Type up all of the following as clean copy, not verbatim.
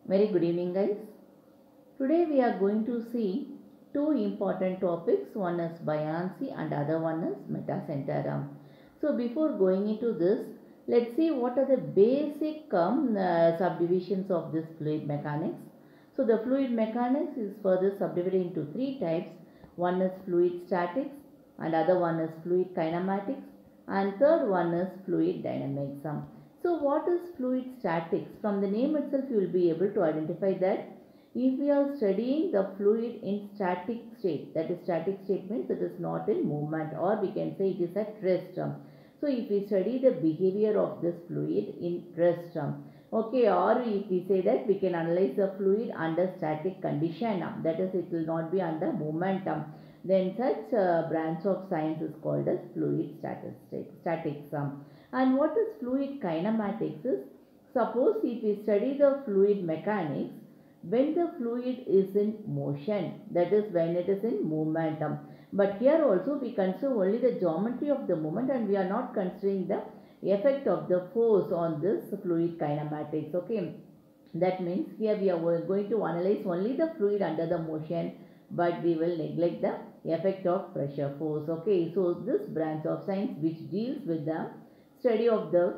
Very good evening, guys. Today we are going to see two important topics. One is buoyancy and other one is metacenter. So before going into this, let's see what are the basic subdivisions of this fluid mechanics. So the fluid mechanics is further subdivided into three types. One is fluid statics, and other one is fluid kinematics, and third one is fluid dynamics. So what is fluid statics? From the name itself you will be able to identify that if we are studying the fluid in static state, that is static state means it is not in movement, or we can say it is at rest. So if we study the behavior of this fluid in rest, okay, or if we say that we can analyze the fluid under static condition, that is it will not be under movement, then such branch of science is called as fluid statics. And what is fluid kinematics is, suppose if we study the fluid mechanics, when the fluid is in motion, that is when it is in movement. But here also we consider only the geometry of the movement, and we are not considering the effect of the force on this fluid kinematics. Okay, that means here we are going to analyze only the fluid under the motion, but we will neglect the effect of pressure force. Okay, so this branch of science which deals with the study of the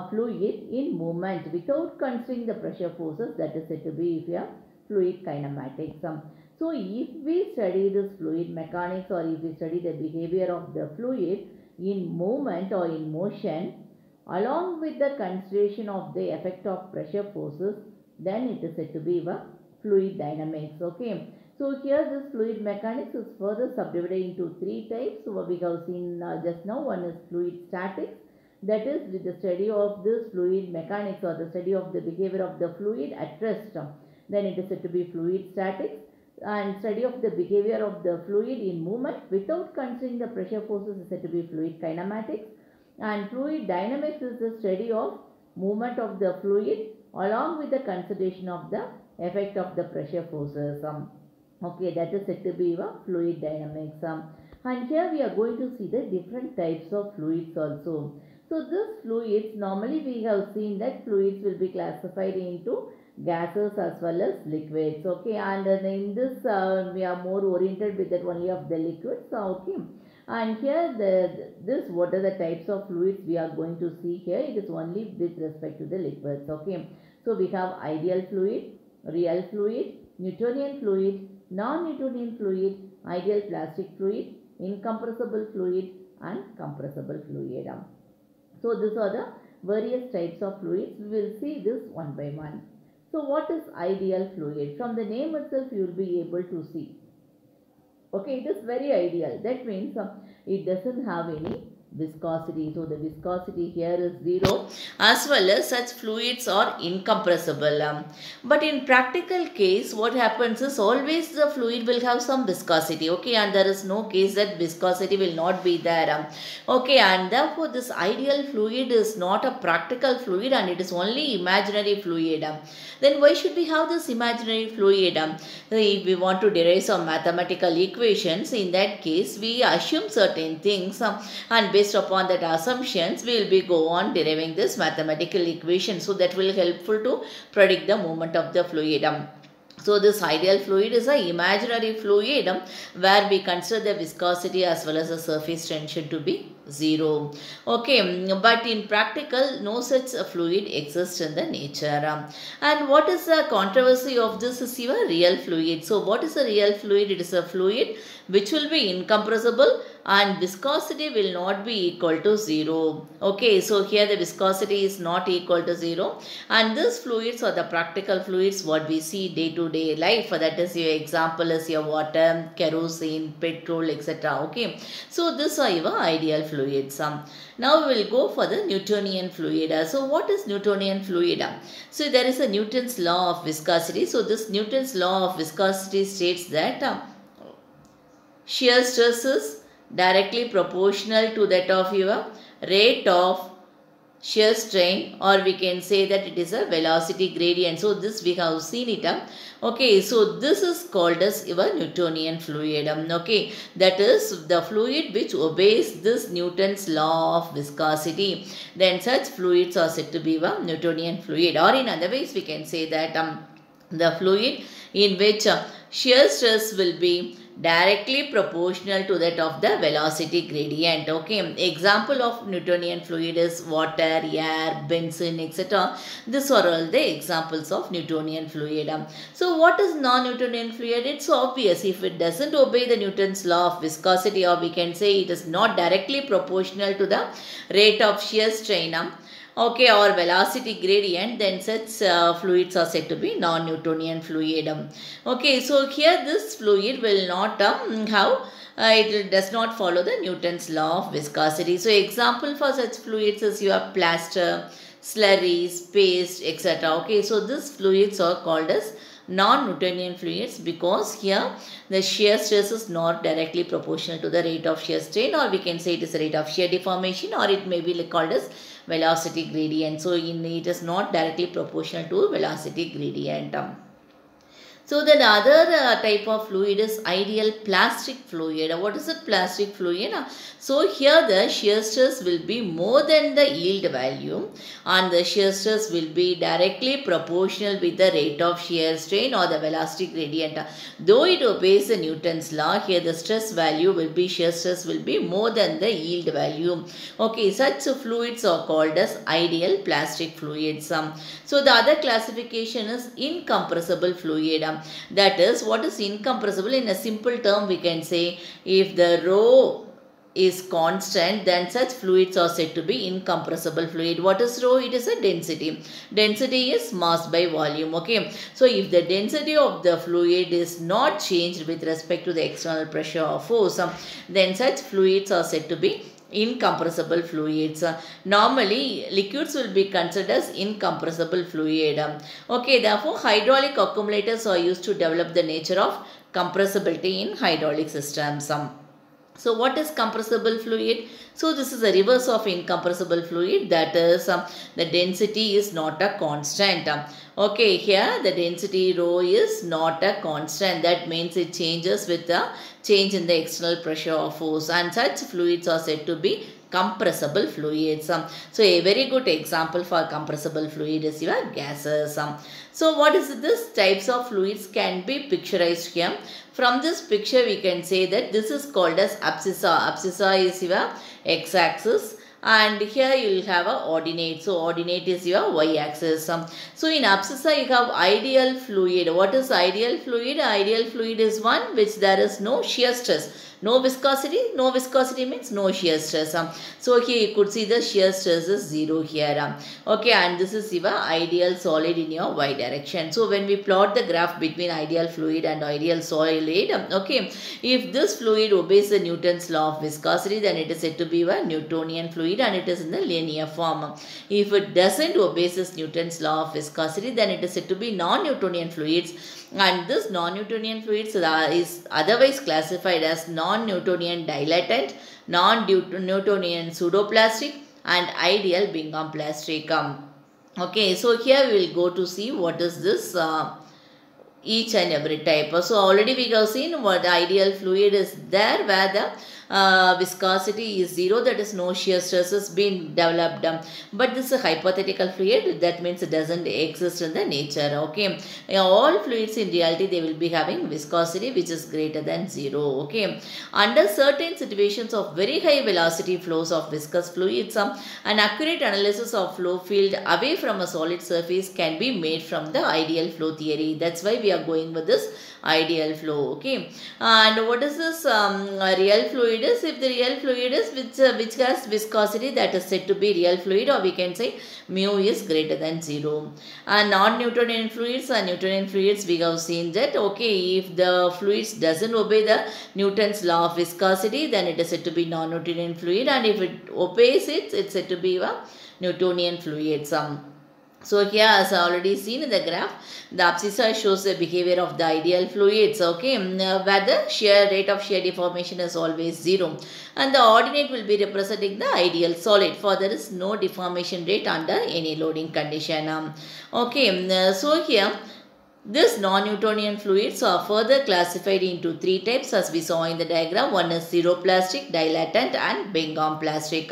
fluid in movement without considering the pressure forces, that is said to be if you have fluid kinematics. So if we study this fluid mechanics, or if we study the behavior of the fluid in movement or in motion along with the consideration of the effect of pressure forces, then it is said to be a fluid dynamics. Okay, so here this fluid mechanics is further subdivided into three types. So we have seen just now. One is fluid statics, that is with the study of this fluid mechanics or the study of the behavior of the fluid at rest, then it is said to be fluid statics. And study of the behavior of the fluid in movement without considering the pressure forces is said to be fluid kinematics. And fluid dynamics is the study of movement of the fluid along with the consideration of the effect of the pressure forces. Okay, that is said to be fluid dynamics. And here we are going to see the different types of fluids also. So this fluids, normally we have seen that fluids will be classified into gases as well as liquids. Okay, and in this we are more oriented with that only of the liquids. Okay, and here this what are the types of fluids we are going to see here. It is only with respect to the liquids. Okay, so we have ideal fluid, real fluid, Newtonian fluid, non-Newtonian fluid, ideal plastic fluid, incompressible fluid, and compressible fluid. So these are the various types of fluids. We will see this one by one. So what is ideal fluid? From the name itself you will be able to see. Okay, it is very ideal. That means it doesn't have any viscosity. So the viscosity here is 0, as well as such fluids are incompressible. But in practical case, what happens is always the fluid will have some viscosity. Okay, and there is no case that viscosity will not be there. Okay, and therefore this ideal fluid is not a practical fluid, and it is only imaginary fluid. Then why should we have this imaginary fluid? If we want to derive some mathematical equations, in that case we assume certain things, and based upon that assumptions we will be go on deriving this mathematical equation, so that will helpful to predict the movement of the fluid. So this ideal fluid is an imaginary fluid where we consider the viscosity as well as the surface tension to be 0. Okay, but in practical no such fluid exists in the nature. And what is the controversy of this is your real fluid. So what is a real fluid? It is a fluid which will be incompressible and viscosity will not be equal to 0. Okay, so here the viscosity is not equal to 0, and these fluids are the practical fluids what we see day to day life. That is your example is your water, kerosene, petrol, etc. Okay, so these are your ideal fluids. Now we will go for the Newtonian fluid. So what is Newtonian fluid? So there is a Newton's law of viscosity. So this Newton's law of viscosity states that shear stress is directly proportional to that of your rate of shear strain, or we can say that it is a velocity gradient. So this we have seen it. Okay, so this is called as your Newtonian fluid. Okay, that is the fluid which obeys this Newton's law of viscosity. Then such fluids are said to be a Newtonian fluid, or in other ways we can say that the fluid in which shear stress will be directly proportional to that of the velocity gradient. Okay, example of Newtonian fluid is water, air, benzene, etc. These are all the examples of Newtonian fluid. So what is non-Newtonian fluid? It's obvious. If it doesn't obey the Newton's law of viscosity, or we can say it is not directly proportional to the rate of shear strain, okay, or velocity gradient, then such fluids are said to be non-Newtonian fluid. Okay, so here this fluid will not have it does not follow the Newton's law of viscosity. So example for such fluids is your plaster, slurries, paste, etc. Okay, so these fluids are called as non-Newtonian fluids because here the shear stress is not directly proportional to the rate of shear strain, or we can say it is the rate of shear deformation, or it may be called as velocity gradient. So it is not directly proportional to velocity gradient. So the other type of fluid is ideal plastic fluid. What is it, plastic fluid? So here the shear stress will be more than the yield value, and the shear stress will be directly proportional with the rate of shear strain or the velocity gradient. Though it obeys the Newton's law, here the stress value will be, shear stress will be more than the yield value. Okay, such fluids are called as ideal plastic fluids. So the other classification is incompressible fluid. That is, what is incompressible? In a simple term, we can say if the rho is constant, then such fluids are said to be incompressible fluid. What is rho? It is a density. Density is mass by volume. Okay, so if the density of the fluid is not changed with respect to the external pressure or force, then such fluids are said to be incompressible fluids. Normally liquids will be considered as incompressible fluid. Okay, therefore hydraulic accumulators are used to develop the nature of compressibility in hydraulic systems. So what is compressible fluid? So this is the reverse of incompressible fluid, that is the density is not a constant. Okay, here the density rho is not a constant. That means it changes with the change in the external pressure or force, and such fluids are said to be compressible fluids. So a very good example for compressible fluid is your gases. So what is this? Types of fluids can be picturized here. From this picture we can say that this is called as abscissa. Abscissa is your x-axis, and here you will have a ordinate. So ordinate is your y-axis. So in abscissa you have ideal fluid. What is ideal fluid? Ideal fluid is one which there is no shear stress. No viscosity. No viscosity means no shear stress. So here you could see the shear stress is 0 here. Okay, and this is your ideal solid in your y direction. So when we plot the graph between ideal fluid and ideal solid, okay, if this fluid obeys the Newton's law of viscosity, then it is said to be a Newtonian fluid and it is in the linear form. If it doesn't obey this Newton's law of viscosity, then it is said to be non-Newtonian fluids. And this non-Newtonian fluids is otherwise classified as non-Newtonian dilatant, non-Newtonian pseudoplastic, and ideal Bingham plastic. Okay, so here we will go to see what is this each and every type. So already we have seen what the ideal fluid is there, where the viscosity is 0, that is no shear stress has been developed. But this is a hypothetical fluid, that means it doesn't exist in the nature. Okay, all fluids in reality they will be having viscosity which is greater than 0. Okay, under certain situations of very high velocity flows of viscous fluids, an accurate analysis of flow field away from a solid surface can be made from the ideal flow theory. That's why we are going with this ideal flow. Okay, and what is this real fluid is? If the real fluid is which has viscosity, that is said to be real fluid, or we can say mu is greater than 0. And non-Newtonian fluids and Newtonian fluids, we have seen that, okay, if the fluids doesn't obey the Newton's law of viscosity, then it is said to be non-Newtonian fluid, and if it obeys it, it's said to be a Newtonian fluid. So here, as I already seen in the graph, the abscissa shows the behavior of the ideal fluids, okay, where the shear rate of shear deformation is always 0. And the ordinate will be representing the ideal solid, for there is no deformation rate under any loading condition. Okay, so here, these non-Newtonian fluids are further classified into 3 types as we saw in the diagram. One is pseudoplastic, dilatant, and Bingham plastic.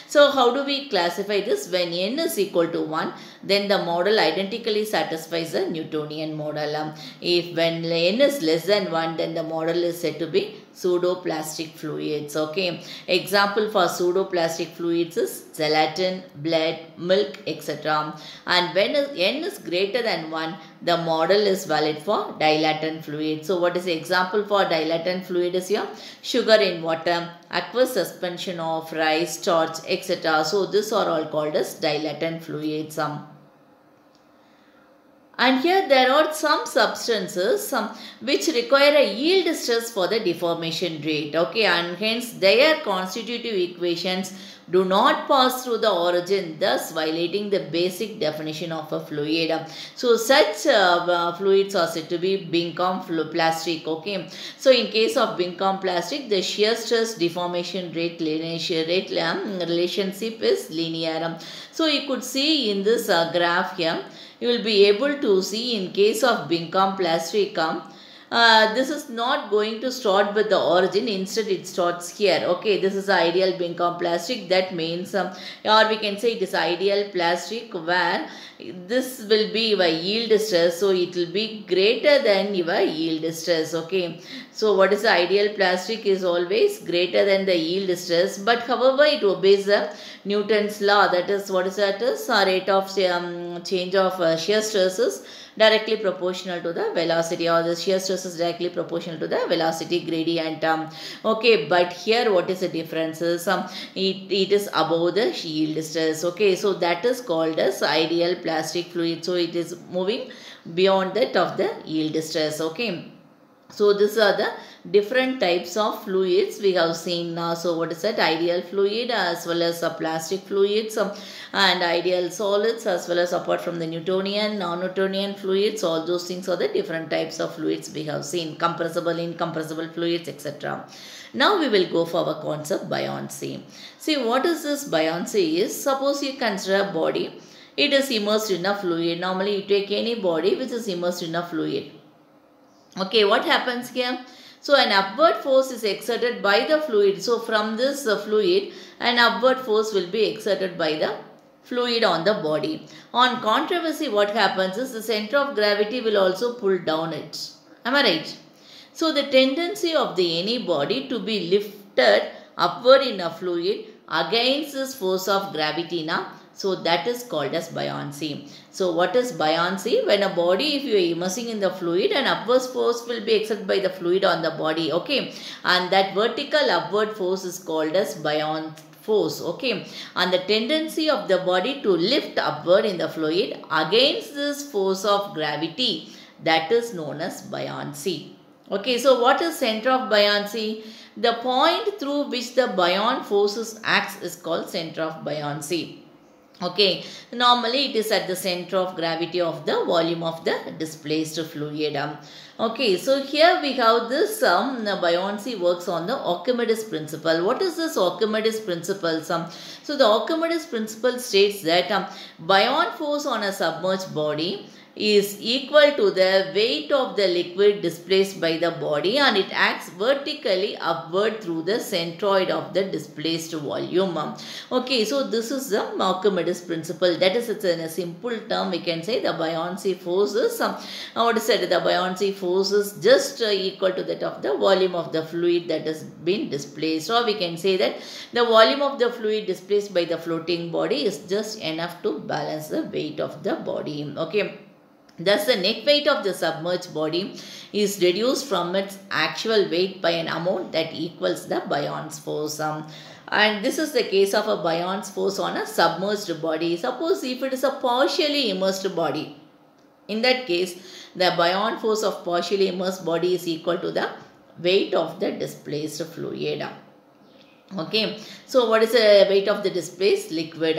So how do we classify this? When n is equal to 1, then the model identically satisfies the Newtonian model. If when n is less than 1, then the model is said to be pseudoplastic fluids. Okay, example for pseudoplastic fluids is gelatin, blood, milk, etc. And when n is greater than 1, the model is valid for dilatant fluid. So what is the example for dilatant fluid is here? Sugar in water, aqueous suspension of rice, starch, etc. So these are all called as dilatant fluids. And here there are some substances which require a yield stress for the deformation rate. Okay, and hence their constitutive equations do not pass through the origin, thus violating the basic definition of a fluid. So such fluids are said to be Bingham plastic. Okay, so in case of Bingham plastic, the shear stress deformation rate relationship is linear. So you could see in this graph here, you will be able to see in case of Bingham plastic, this is not going to start with the origin, instead it starts here. Okay, this is ideal Bingham plastic. That means or we can say it is ideal plastic where this will be your yield stress, so it will be greater than your yield stress. Okay, so what is the ideal plastic is always greater than the yield stress, but however it obeys the Newton's law, that is what is that is rate of change of shear stresses directly proportional to the velocity, or the shear stress is directly proportional to the velocity gradient. Okay, but here what is the difference is it is above the yield stress. Okay, so that is called as ideal plastic fluid. So it is moving beyond that of the yield stress. Okay, so these are the different types of fluids we have seen now. So what is that? Ideal fluid as well as plastic fluids and ideal solids, as well as apart from the Newtonian, non-Newtonian fluids. All those things are the different types of fluids we have seen. Compressible, incompressible fluids, etc. Now we will go for our concept buoyancy. See, what is this buoyancy is? Suppose you consider a body. It is immersed in a fluid. Normally you take any body which is immersed in a fluid. Okay, what happens here? So an upward force is exerted by the fluid. So from this fluid, an upward force will be exerted by the fluid on the body. On controversy, what happens is the center of gravity will also pull down it. Am I right? So the tendency of any body to be lifted upward in a fluid against this force of gravity now. So that is called as buoyancy. So what is buoyancy? When a body, if you are immersing in the fluid, an upward force will be exerted by the fluid on the body. Okay, and that vertical upward force is called as buoyant force. Okay, and the tendency of the body to lift upward in the fluid against this force of gravity, that is known as buoyancy. Okay, so what is center of buoyancy? The point through which the buoyant forces acts is called center of buoyancy. Okay, normally it is at the center of gravity of the volume of the displaced fluid. Okay, so here we have this buoyancy works on the Archimedes principle. What is this Archimedes principle? So the Archimedes principle states that buoyant force on a submerged body is equal to the weight of the liquid displaced by the body, and it acts vertically upward through the centroid of the displaced volume. Okay, so this is the Archimedes principle. That is, it's in a simple term we can say the buoyancy force is what is said, the buoyancy force is just equal to that of the volume of the fluid that has been displaced, or we can say that the volume of the fluid displaced by the floating body is just enough to balance the weight of the body. Okay, thus the net weight of the submerged body is reduced from its actual weight by an amount that equals the buoyant force. And this is the case of a buoyant force on a submerged body. Suppose if it is a partially immersed body, in that case the buoyant force of partially immersed body is equal to the weight of the displaced fluid. Okay, so what is the weight of the displaced liquid?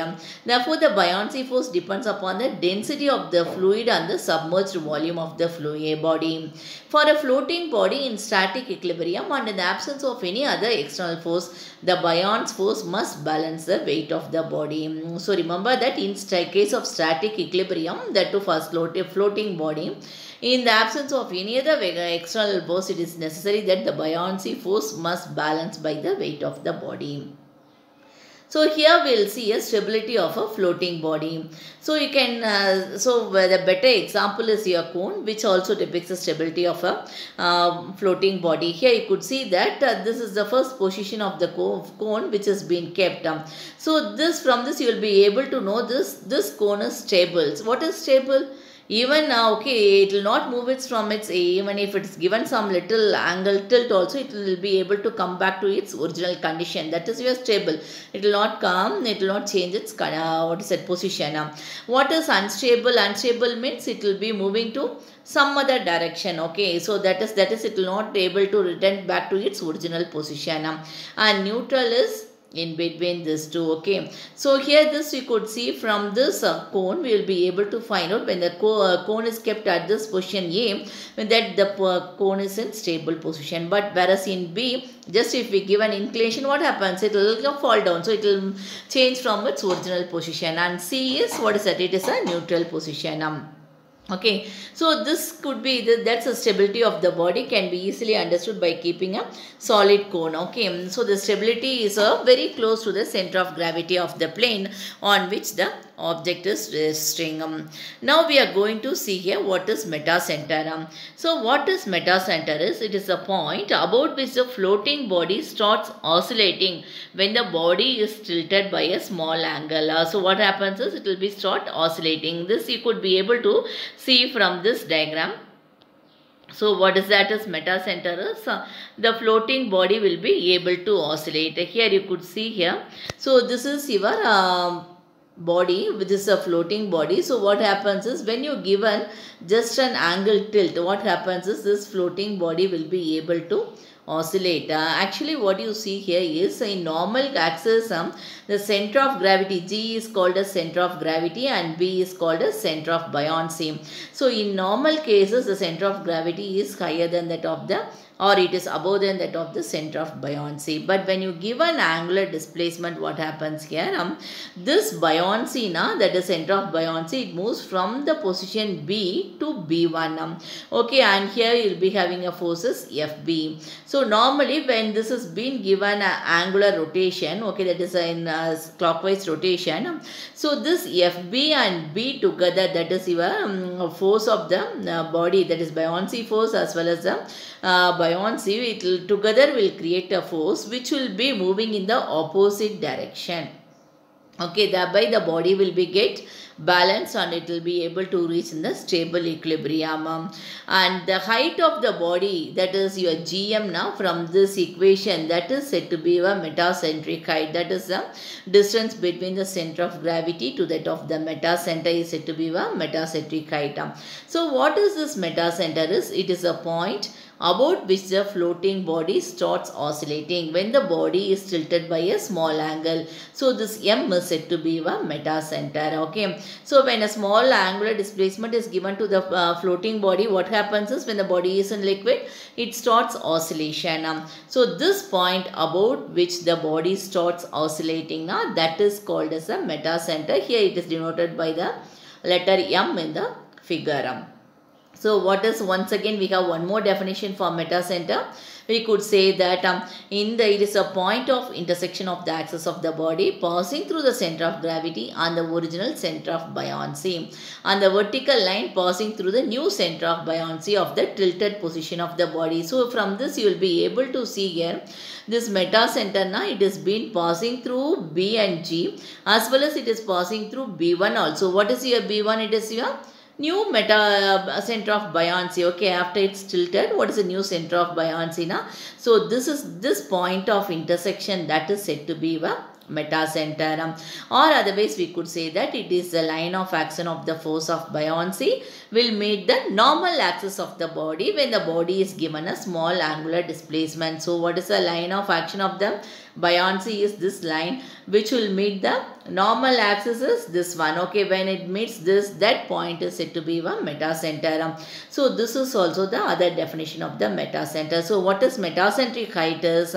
Therefore, the buoyancy force depends upon the density of the fluid and the submerged volume of the fluid body. For a floating body in static equilibrium and in the absence of any other external force, the buoyant force must balance the weight of the body. So remember that in case of static equilibrium, that too for a floating body, in the absence of any other external force, it is necessary that the buoyancy force must balance by the weight of the body. So here we'll see a stability of a floating body. So you can, the better example is your cone, which also depicts the stability of a floating body. Here you could see that this is the first position of the cone which has been kept. So from this you will be able to know this cone is stable. So what is stable? Even now, okay, it will not move it from its, even if it's given some little angle tilt also, it will be able to come back to its original condition. That is your stable. It will not come, it will not change its, position. What is unstable? Unstable means it will be moving to some other direction, okay. So that is it will not be able to return back to its original position. And neutral is in between these two, okay. So here this you could see from this cone, we will be able to find out when the cone is kept at this position A, when that the cone is in stable position. But whereas in B, just if we give an inclination, what happens? It will fall down. So it will change from its original position. And C is, what is that? It is a neutral position. Okay, so this could be, that's the stability of the body, can be easily understood by keeping a solid cone. Okay, so the stability is very close to the center of gravity of the plane on which the object is resting. Now we are going to see here what is metacenter. So what is metacenter is, it is a point about which the floating body starts oscillating when the body is tilted by a small angle. So what happens is, it will be start oscillating. This you could be able to see from this diagram. So what is that is metacenter is, the floating body will be able to oscillate. Here you could see here. So this is your body, which is a floating body. So what happens is, when you given just an angle tilt, what happens is, this floating body will be able to oscillate. Actually what you see here is, in normal axis, the center of gravity G is called as center of gravity and B is called as center of buoyancy. So in normal cases, the center of gravity is higher than that of the, or it is above than that of the center of buoyancy. But when you give an angular displacement, what happens here? This buoyancy, that is center of buoyancy, it moves from the position B to B1. Okay, and here you will be having a forces FB. So normally when this has been given an angular rotation, okay, that is in clockwise rotation. So this FB and B together, that is your force of the body, that is buoyancy force as well as the buoyancy, it will together will create a force which will be moving in the opposite direction. Okay, thereby the body will be get balanced and it will be able to reach in the stable equilibrium. And the height of the body, that is your GM now, from this equation, that is said to be a metacentric height. That is the distance between the center of gravity to that of the metacenter is said to be a metacentric height. So what is this metacenter is? It is a point about which the floating body starts oscillating when the body is tilted by a small angle. So this M is said to be a metacenter. Okay, so when a small angular displacement is given to the floating body, what happens is, when the body is in liquid, it starts oscillation. So this point about which the body starts oscillating, that is called as a metacenter. Here it is denoted by the letter M in the figure. So what is, once again we have one more definition for metacenter. We could say that it is a point of intersection of the axis of the body passing through the center of gravity and the original center of buoyancy, and the vertical line passing through the new center of buoyancy of the tilted position of the body. So from this you will be able to see here, this metacenter, it is been passing through B and G as well as it is passing through B1 also. What is your B1? It is your new center of buoyancy. Okay, after it's tilted, what is the new center of buoyancy now? So this is this point of intersection, that is said to be a metacenter. Or otherwise we could say that it is the line of action of the force of buoyancy will meet the normal axis of the body when the body is given a small angular displacement. So what is the line of action of the buoyancy is this line, which will meet the normal axis is this one. Okay, when it meets this, that point is said to be a metacenter. So this is also the other definition of the metacenter. So what is metacentric height is,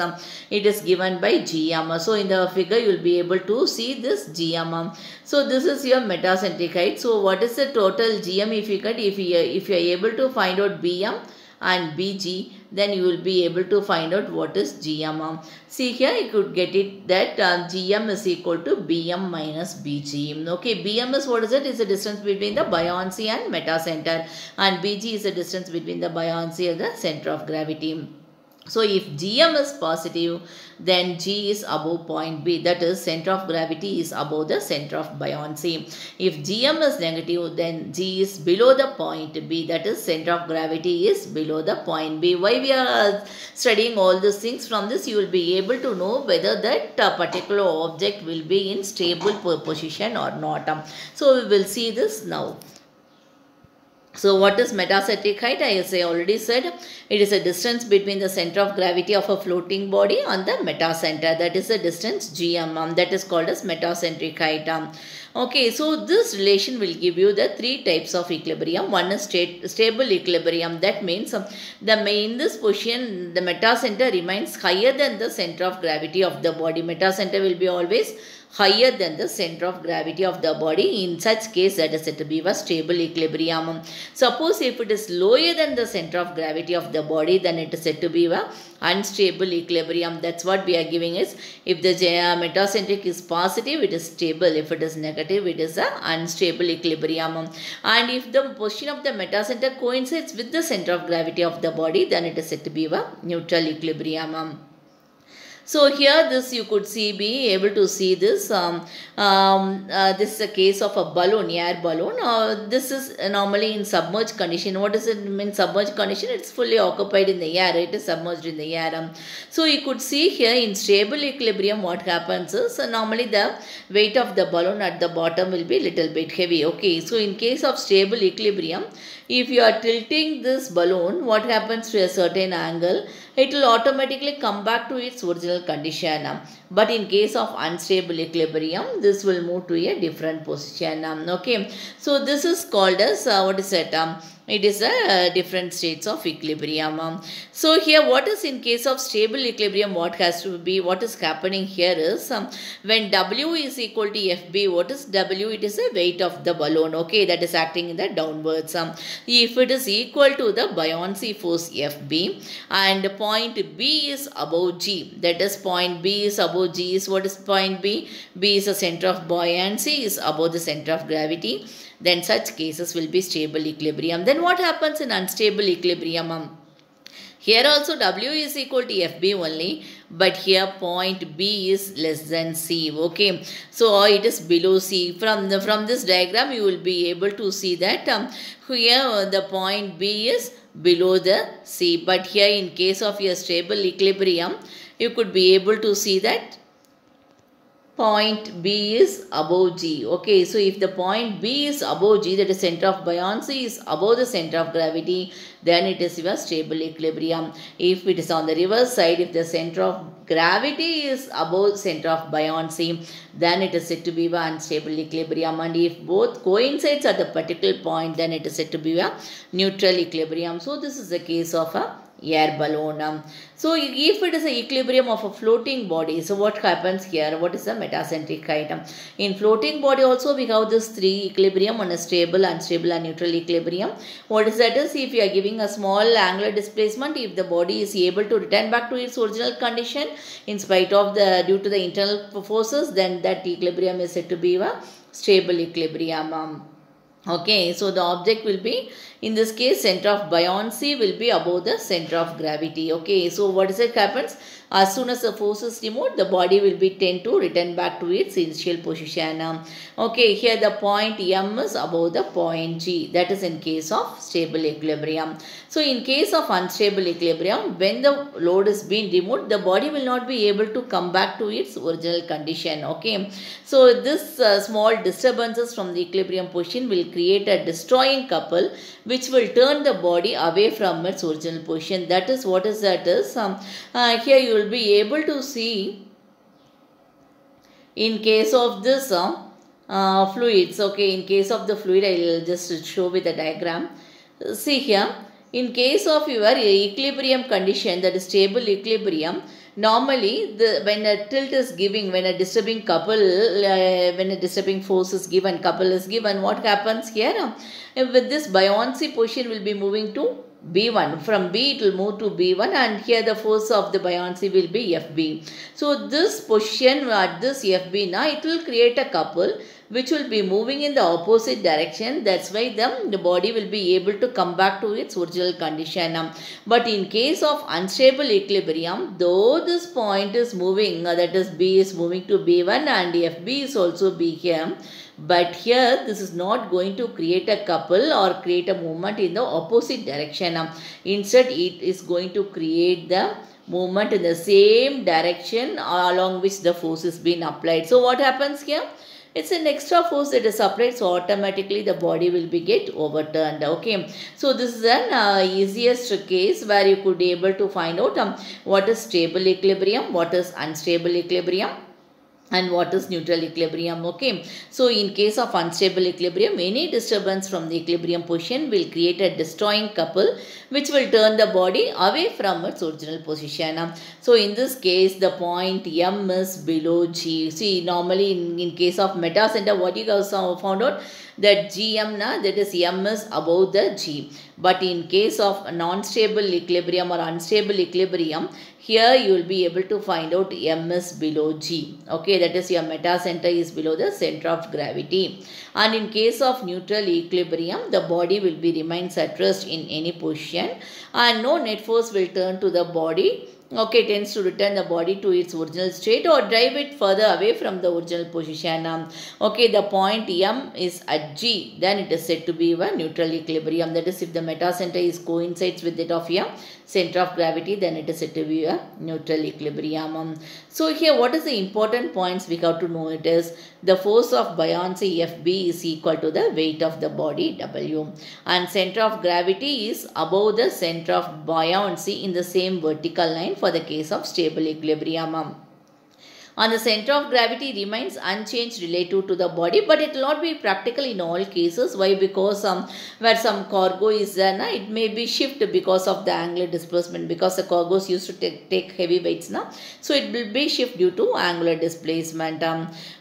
it is given by GM. So in the figure you will be able to see this GM. So this is your metacentric height. So what is the total GM if you get, if you are able to find out BM and Bg, then you will be able to find out what is Gm. See here, you could get it that Gm is equal to Bm minus Bg. Okay, Bm is what is it? It's the distance between the buoyancy and metacenter, and Bg is the distance between the buoyancy and the center of gravity. So if Gm is positive, then G is above point B, that is center of gravity is above the center of buoyancy. If Gm is negative, then G is below the point B, that is center of gravity is below the point B. Why we are studying all these things? From this you will be able to know whether that particular object will be in stable position or not. So we will see this now. So what is metacentric height? I already said it is a distance between the center of gravity of a floating body on the metacenter. That is the distance Gm. That is called as metacentric height. Okay, so this relation will give you the three types of equilibrium. One is stable equilibrium. That means in this position the metacenter remains higher than the center of gravity of the body. Metacenter will be always higher than the center of gravity of the body. In such case, that is said to be a stable equilibrium. Suppose if it is lower than the center of gravity of the body, then it is said to be a unstable equilibrium. That's what we are giving is, if the metacentric is positive, it is stable. If it is negative, it is a unstable equilibrium. And if the position of the metacenter coincides with the center of gravity of the body, then it is said to be a neutral equilibrium. So here this you could be able to see this. This is a case of a balloon, air balloon. This is normally in submerged condition. What does it mean submerged condition? It's fully occupied in the air. It is submerged in the air. So you could see here in stable equilibrium what happens is normally the weight of the balloon at the bottom will be little bit heavy. Okay, so in case of stable equilibrium, if you are tilting this balloon, what happens to a certain angle? It will automatically come back to its original condition. But in case of unstable equilibrium, this will move to a different position. Okay, so this is called as what is it? It is a different states of equilibrium. So here what is in case of stable equilibrium, what has to be, what is happening here is when W is equal to Fb, what is W? It is the weight of the balloon, okay, that is acting in the downwards. If it is equal to the buoyancy force Fb and point B is above G, that is point B is above G is what is point B? B is the center of buoyancy, is above the center of gravity. Then such cases will be stable equilibrium. Then what happens in unstable equilibrium? Here also W is equal to Fb only, but here point B is less than C. Okay, so it is below C. From this diagram you will be able to see that here the point B is below the C. But here in case of your stable equilibrium, you could be able to see that point B is above G. Okay, so if the point B is above G, that is center of buoyancy is above the center of gravity, then it is your stable equilibrium. If it is on the reverse side, if the center of gravity is above center of buoyancy, then it is said to be an unstable equilibrium. And if both coincides at the particular point, then it is said to be a neutral equilibrium. So this is the case of a air balloon. So if it is an equilibrium of a floating body, so what happens here? What is the metacentric height? In floating body also we have this three equilibrium on a stable, unstable and neutral equilibrium. What is that is, if you are giving a small angular displacement, if the body is able to return back to its original condition in spite of due to the internal forces, then that equilibrium is said to be a stable equilibrium. Okay, so the object will be, in this case, center of buoyancy will be above the center of gravity. Okay, so what is it happens? As soon as the force is removed, the body will be tend to return back to its initial position. Okay, here the point M is above the point G. That is in case of stable equilibrium. So in case of unstable equilibrium, when the load is being removed, the body will not be able to come back to its original condition. Okay, so this small disturbances from the equilibrium position will create a destroying couple, which will turn the body away from its original position. That is what is that is. Here you will be able to see in case of this fluids. Okay, in case of the fluid, I will just show with a diagram. See here, in case of your equilibrium condition, that is stable equilibrium, Normally, when a tilt is giving, when a disturbing couple, when a disturbing force is given, couple is given, what happens here? With this buoyancy position will be moving to B1. From B it will move to B1, and here the force of the buoyancy will be FB. So this position at this FB now, it will create a couple which will be moving in the opposite direction. That's why the body will be able to come back to its original condition. But in case of unstable equilibrium, though this point is moving, that is B is moving to B1 and FB is also B here, but here this is not going to create a couple or create a movement in the opposite direction. Instead, it is going to create the movement in the same direction along which the force is being applied. So what happens here? It's an extra force that is applied, so automatically the body will be get overturned. Okay, so this is an easiest case where you could be able to find out what is stable equilibrium, what is unstable equilibrium, and what is neutral equilibrium. Okay, so in case of unstable equilibrium, any disturbance from the equilibrium position will create a destroying couple which will turn the body away from its original position. So in this case, the point M is below G. See, normally in case of meta center, what you guys found out, that GM, that is M is above the G. But in case of non-stable equilibrium or unstable equilibrium, here you will be able to find out M is below G. Okay, that is your meta center is below the center of gravity. And in case of neutral equilibrium, the body will be remains at rest in any position and no net force will turn to the body. Okay, tends to return the body to its original state or drive it further away from the original position. Okay, the point M is at G, then it is said to be a neutral equilibrium. That is, if the meta center is coincides with that of your center of gravity, then it is said to be a neutral equilibrium. So here, what is the important points we have to know? It is the force of buoyancy FB is equal to the weight of the body W, and center of gravity is above the center of buoyancy in the same vertical line for the case of stable equilibrium. And the center of gravity remains unchanged relative to the body, but it will not be practical in all cases. Why? Because where some cargo is there, it may be shifted because of the angular displacement, because the cargoes used to take heavy weights. So it will be shift due to angular displacement.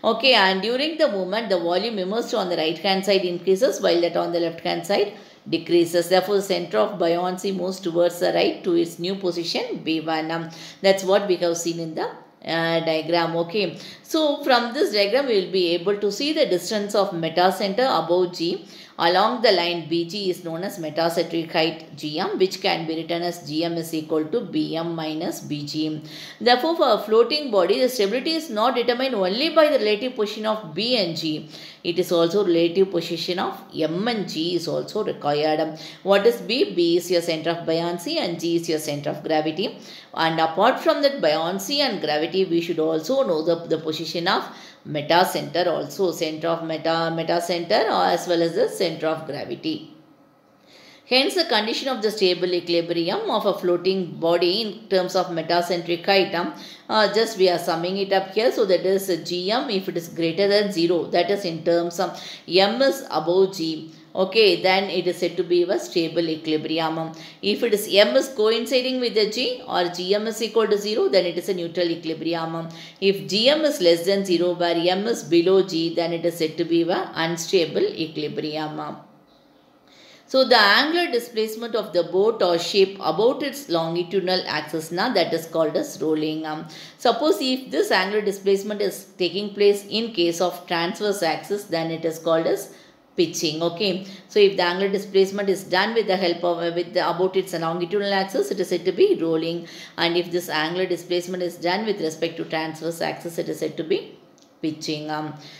Okay, and during the movement, the volume immersed on the right hand side increases while that on the left hand side decreases. Therefore, the center of buoyancy moves towards the right to its new position B1. That's what we have seen in the diagram. Okay, so from this diagram we will be able to see the distance of meta center above G along the line BG is known as metacentric height GM, which can be written as GM is equal to BM minus BG. Therefore, for a floating body, the stability is not determined only by the relative position of B and G. It is also relative position of M and G is also required. What is B? B is your center of buoyancy and G is your center of gravity. And apart from that buoyancy and gravity, we should also know the position of meta center also, center of meta center as well as the center of gravity. Hence, the condition of the stable equilibrium of a floating body in terms of metacentric height, just we are summing it up here. So, that is GM if it is greater than 0, that is in terms of M is above G. Okay, then it is said to be a stable equilibrium. If it is M is coinciding with the G or GM is equal to 0, then it is a neutral equilibrium. If GM is less than 0 where M is below G, then it is said to be a unstable equilibrium. So, the angular displacement of the boat or ship about its longitudinal axis, that is called as rolling. Suppose if this angular displacement is taking place in case of transverse axis, then it is called as pitching. Okay, so if the angular displacement is done with the help of about its longitudinal axis, it is said to be rolling, and if this angular displacement is done with respect to transverse axis, it is said to be pitching.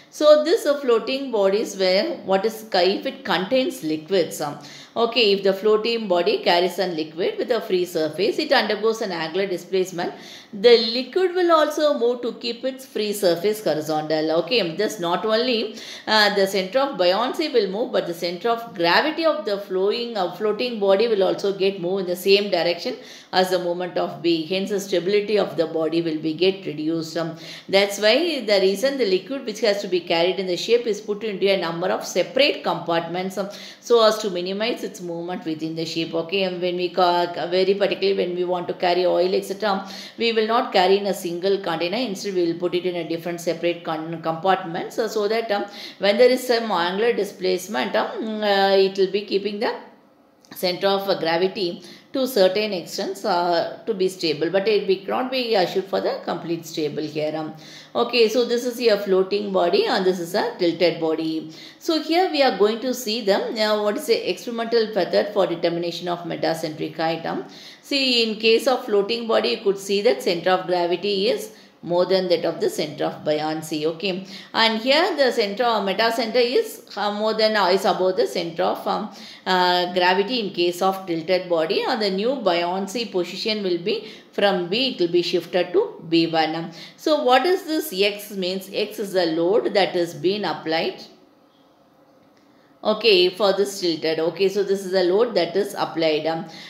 So this floating bodies where what is if it contains liquids. Okay, if the floating body carries a liquid with a free surface, it undergoes an angular displacement. The liquid will also move to keep its free surface horizontal. Okay, thus not only the center of buoyancy will move, but the center of gravity of the floating body will also get moved in the same direction as the movement of B. Hence, the stability of the body will be get reduced. That's why the reason the liquid which has to be carried in the shape is put into a number of separate compartments so as to minimize its movement within the shape. Okay, and when we very particularly when we want to carry oil etc., we will not carry in a single container. Instead, we will put it in a different separate compartments so that when there is some angular displacement, it will be keeping the center of gravity to certain extent to be stable, but it cannot be assured for the complete stable here. Okay, so this is a floating body and this is a tilted body. So here we are going to see them. What is the experimental method for determination of metacentric height? See, in case of floating body, you could see that center of gravity is more than that of the center of buoyancy. Okay, and here the center of metacenter is more than is above the center of gravity in case of tilted body, and the new buoyancy position will be from B, it will be shifted to B1. So what is this X means? X is the load that is being applied. Okay, for this tilted. Okay, so this is a load that is applied,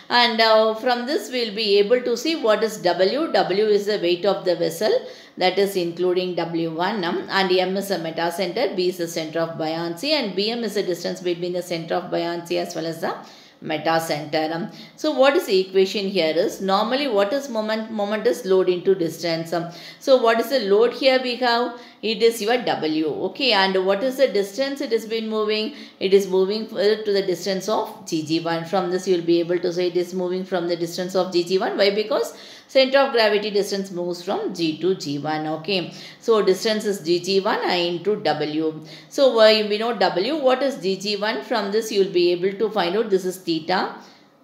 and from this we will be able to see what is W. W is the weight of the vessel, that is including W1, and M is a metacenter, B is the center of buoyancy, and BM is the distance between the center of buoyancy as well as the metacenter. So what is the equation here is, normally what is moment? Moment is load into distance. So what is the load here we have? It is your W. Okay, and what is the distance it has been moving? It is moving to the distance of GG1. From this you will be able to say it is moving from the distance of GG1. Why? Because center of gravity distance moves from G to G1. Okay, so distance is GG1 into W. So we know W. What is GG1? From this you will be able to find out this is theta.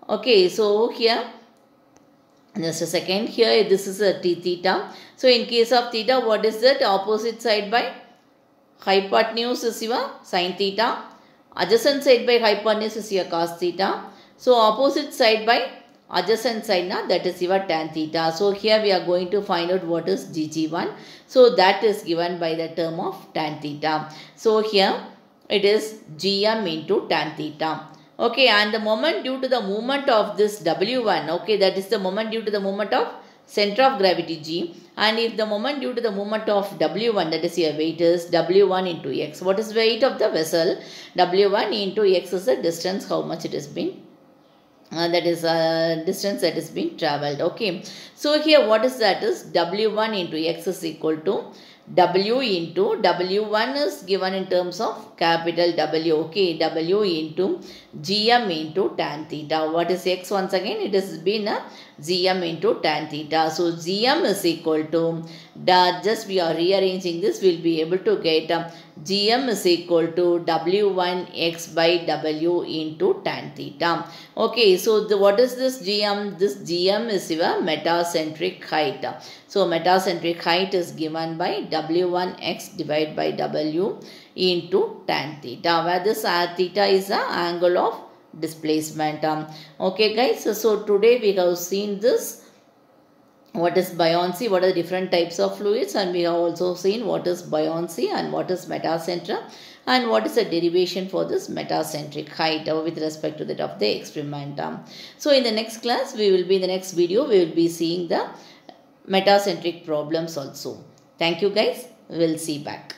Okay, so here just a second, here this is a t theta. So in case of theta, what is that? Opposite side by hypotenuse is your sin theta. Adjacent side by hypotenuse is your cos theta. So opposite side by adjacent side, that is your tan theta. So here we are going to find out what is GG1. So that is given by the term of tan theta. So here it is GM into tan theta. Okay, and the moment due to the movement of this W1, okay, that is the moment due to the movement of center of gravity G, and if the moment due to the movement of W1, that is your weight, is W1 into X. What is weight of the vessel? W1 into X is the distance, how much it has been, that is distance that is being travelled. Okay, so here what is that is W1 into X is equal to W into W1 is given in terms of capital W. Okay, W into GM into tan theta. What is X once again? It has been a GM into tan theta. So GM is equal to, just we are rearranging this, we will be able to get GM is equal to W1X by W into tan theta. Okay, so what is this GM? This GM is your metacentric height. So metacentric height is given by W1X divided by W into tan theta, where this theta is the angle of displacement. Okay guys, so today we have seen this, what is buoyancy, what are the different types of fluids, and we have also seen what is buoyancy and what is metacenter and what is the derivation for this metacentric height with respect to that of the experiment. So in the next class, we will be in the next video, we will be seeing the metacentric problems also. Thank you guys, we will see back.